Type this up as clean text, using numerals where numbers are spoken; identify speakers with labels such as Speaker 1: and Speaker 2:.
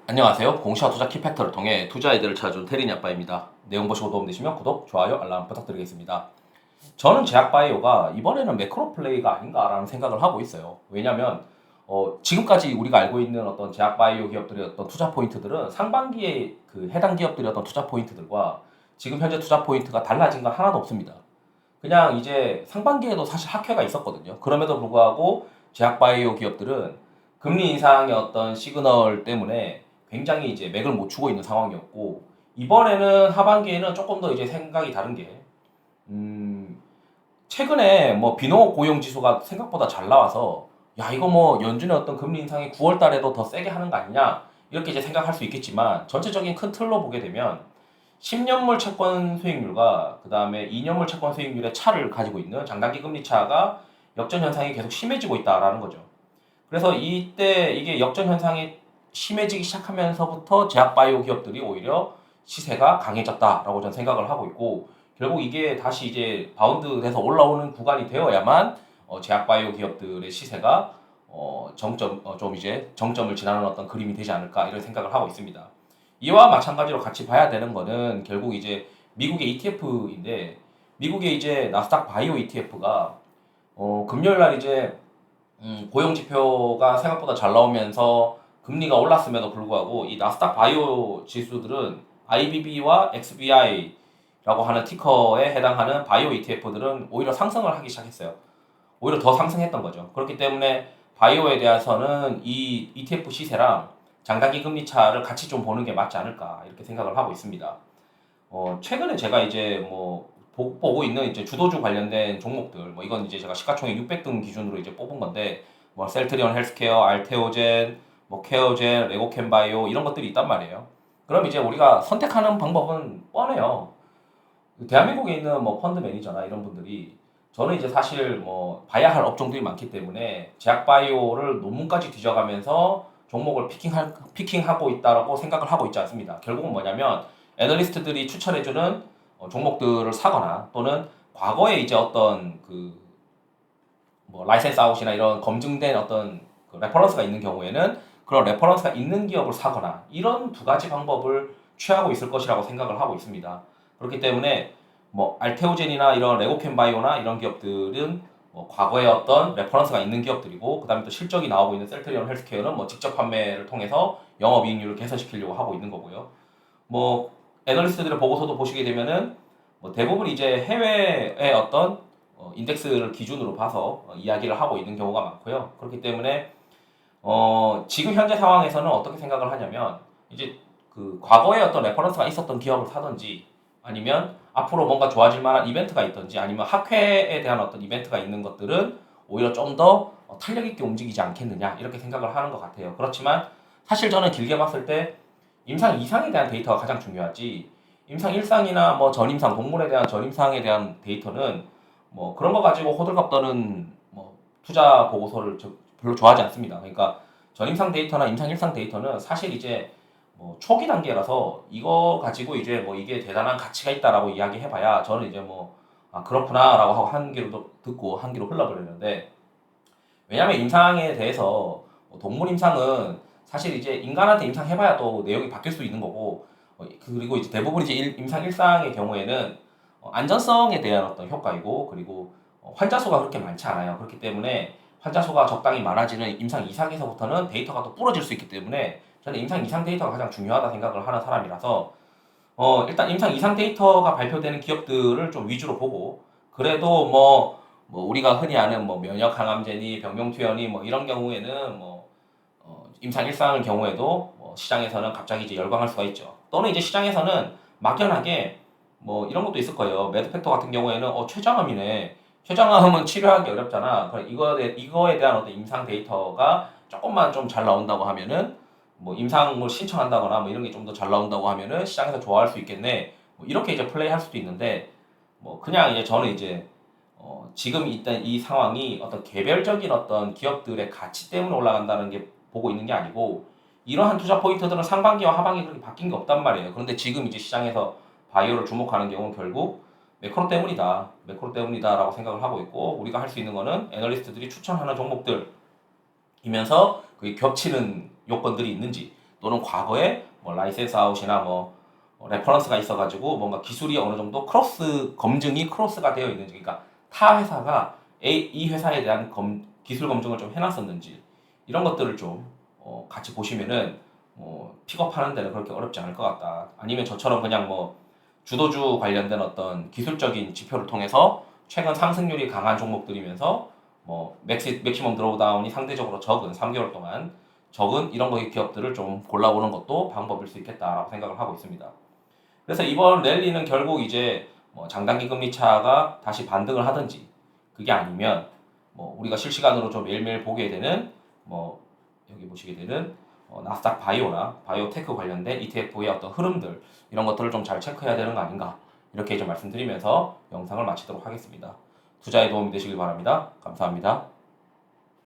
Speaker 1: 안녕하세요. 공시와 투자 키팩터를 통해 투자 아이디어를 찾아준 테린이 아빠입니다. 내용 보시고 도움되시면 구독, 좋아요, 알람 부탁드리겠습니다. 저는 제약바이오가 이번에는 매크로 플레이가 아닌가라는 생각을 하고 있어요. 왜냐하면 지금까지 우리가 알고 있는 어떤 제약바이오 기업들의 어떤 투자 포인트들은 상반기에 그 해당 기업들의 어떤 투자 포인트들과 지금 현재 투자 포인트가 달라진 건 하나도 없습니다. 그냥 이제 상반기에도 사실 학회가 있었거든요. 그럼에도 불구하고 제약바이오 기업들은 금리 인상의 어떤 시그널 때문에 굉장히 이제 맥을 못 추고 있는 상황이었고, 이번에는 하반기에는 조금 더 이제 생각이 다른 게, 음, 최근에 뭐 비농업 고용 지수가 생각보다 잘 나와서 야 이거 뭐 연준의 어떤 금리 인상이 9월 달에도 더 세게 하는 거 아니냐 이렇게 이제 생각할 수 있겠지만, 전체적인 큰 틀로 보게 되면 10년물 채권 수익률과 그 다음에 2년물 채권 수익률의 차를 가지고 있는 장단기 금리 차가 역전 현상이 계속 심해지고 있다라는 거죠. 그래서 이때 이게 역전 현상이 심해지기 시작하면서부터 제약바이오 기업들이 오히려 시세가 강해졌다라고 저는 생각을 하고 있고, 결국 이게 다시 이제 바운드돼서 올라오는 구간이 되어야만 제약바이오 기업들의 시세가 좀 이제 정점을 지나는 어떤 그림이 되지 않을까 이런 생각을 하고 있습니다. 이와 마찬가지로 같이 봐야 되는 거는 결국 이제 미국의 ETF인데, 미국의 이제 나스닥 바이오 ETF가 금요일 날 이제 고용 지표가 생각보다 잘 나오면서 금리가 올랐음에도 불구하고 이 나스닥 바이오 지수들은 IBB와 XBI라고 하는 티커에 해당하는 바이오 ETF들은 오히려 상승을 하기 시작했어요. 오히려 더 상승했던 거죠. 그렇기 때문에 바이오에 대해서는 이 ETF 시세랑 장단기 금리 차를 같이 좀 보는 게 맞지 않을까 이렇게 생각을 하고 있습니다. 최근에 제가 이제 뭐 보고 있는 이제 주도주 관련된 종목들, 뭐 이건 이제 제가 시가총액 600등 기준으로 이제 뽑은 건데, 뭐 셀트리온 헬스케어, 알테오젠, 뭐 케어젠, 레고캔바이오 이런 것들이 있단 말이에요. 그럼 이제 우리가 선택하는 방법은 뻔해요. 대한민국에 있는 뭐 펀드 매니저나 이런 분들이, 저는 이제 사실 뭐 봐야 할 업종들이 많기 때문에 제약바이오를 논문까지 뒤져가면서 종목을 피킹하고 있다라고 생각을 하고 있지 않습니다. 결국은 뭐냐면 애널리스트들이 추천해주는 종목들을 사거나, 또는 과거에 이제 어떤 그 뭐 라이센스 아웃이나 이런 검증된 어떤 그 레퍼런스가 있는 경우에는 그런 레퍼런스가 있는 기업을 사거나, 이런 두 가지 방법을 취하고 있을 것이라고 생각을 하고 있습니다. 그렇기 때문에 뭐 알테오젠이나 이런 레고캔바이오나 이런 기업들은 뭐 과거에 어떤 레퍼런스가 있는 기업들이고, 그다음에 또 실적이 나오고 있는 셀트리온 헬스케어는 뭐 직접 판매를 통해서 영업이익률을 개선시키려고 하고 있는 거고요. 뭐 애널리스트들의 보고서도 보시게 되면은 뭐 대부분 이제 해외의 어떤 인덱스를 기준으로 봐서 이야기를 하고 있는 경우가 많고요. 그렇기 때문에 지금 현재 상황에서는 어떻게 생각을 하냐면, 이제 그 과거에 어떤 레퍼런스가 있었던 기업을 사든지, 아니면 앞으로 뭔가 좋아질 만한 이벤트가 있든지, 아니면 학회에 대한 어떤 이벤트가 있는 것들은 오히려 좀 더 탄력 있게 움직이지 않겠느냐 이렇게 생각을 하는 것 같아요. 그렇지만 사실 저는 길게 봤을 때 임상 이상에 대한 데이터가 가장 중요하지, 임상 일상이나 뭐 전임상 동물에 대한 전임상에 대한 데이터는 뭐 그런 거 가지고 호들갑 떠는 뭐 투자 보고서를 별로 좋아하지 않습니다. 그러니까 전임상 데이터나 임상 일상 데이터는 사실 이제 뭐 초기 단계라서 이거 가지고 이제 뭐 이게 대단한 가치가 있다라고 이야기해봐야 저는 이제 뭐 아 그렇구나라고 하고 한 귀로 듣고 한 귀로 흘러버리는데, 왜냐하면 임상에 대해서 뭐 동물 임상은 사실 이제 인간한테 임상해봐야 또 내용이 바뀔 수 있는 거고, 그리고 이제 대부분 이제 임상 일상의 경우에는 안전성에 대한 어떤 효과이고, 그리고 환자 수가 그렇게 많지 않아요. 그렇기 때문에 환자 수가 적당히 많아지는 임상 이상에서부터는 데이터가 또 부러질 수 있기 때문에 저는 임상 이상 데이터가 가장 중요하다 생각을 하는 사람이라서, 일단 임상 이상 데이터가 발표되는 기업들을 좀 위주로 보고, 그래도 뭐 우리가 흔히 아는 뭐 면역 항암제니 병명투여니 뭐 이런 경우에는 뭐 임상 일상의 경우에도 뭐 시장에서는 갑자기 이제 열광할 수가 있죠. 또는 이제 시장에서는 막연하게 뭐 이런 것도 있을 거예요. 매드팩터 같은 경우에는 췌장암이네. 췌장암은 치료하기 어렵잖아. 그럼 이거에 대한 어떤 임상 데이터가 조금만 좀 잘 나온다고 하면은, 뭐 임상을 신청한다거나 뭐 이런 게 좀 더 잘 나온다고 하면은 시장에서 좋아할 수 있겠네. 뭐 이렇게 이제 플레이할 수도 있는데, 뭐 그냥 이제 저는 이제 지금 일단 이 상황이 어떤 개별적인 어떤 기업들의 가치 때문에 올라간다는 게 보고 있는 게 아니고, 이러한 투자 포인트들은 상반기와 하반기 그렇게 바뀐 게 없단 말이에요. 그런데 지금 이제 시장에서 바이오를 주목하는 경우는 결국 매크로 때문이다. 매크로 때문이다라고 생각을 하고 있고, 우리가 할 수 있는 거는 애널리스트들이 추천하는 종목들이면서 그게 겹치는 요건들이 있는지, 또는 과거에 뭐 라이센스 아웃이나 뭐 레퍼런스가 있어가지고 뭔가 기술이 어느 정도 검증이 크로스가 되어 있는지, 그러니까 타 회사가 이 회사에 대한 기술 검증을 좀 해놨었는지 이런 것들을 좀 같이 보시면은 픽업하는 데는 그렇게 어렵지 않을 것 같다. 아니면 저처럼 그냥 뭐 주도주 관련된 어떤 기술적인 지표를 통해서 최근 상승률이 강한 종목들이면서 뭐 맥시멈 드로우다운이 상대적으로 적은 3개월 동안 적은 이런 거의 기업들을 좀 골라보는 것도 방법일 수 있겠다라고 생각을 하고 있습니다. 그래서 이번 랠리는 결국 이제 뭐 장단기 금리 차가 다시 반등을 하든지, 그게 아니면 뭐 우리가 실시간으로 좀 매일매일 보게 되는 뭐 여기 보시게 되는 나스닥 바이오나 바이오테크 관련된 ETF의 어떤 흐름들, 이런 것들을 좀 잘 체크해야 되는 거 아닌가, 이렇게 좀 말씀드리면서 영상을 마치도록 하겠습니다. 투자에 도움이 되시길 바랍니다. 감사합니다.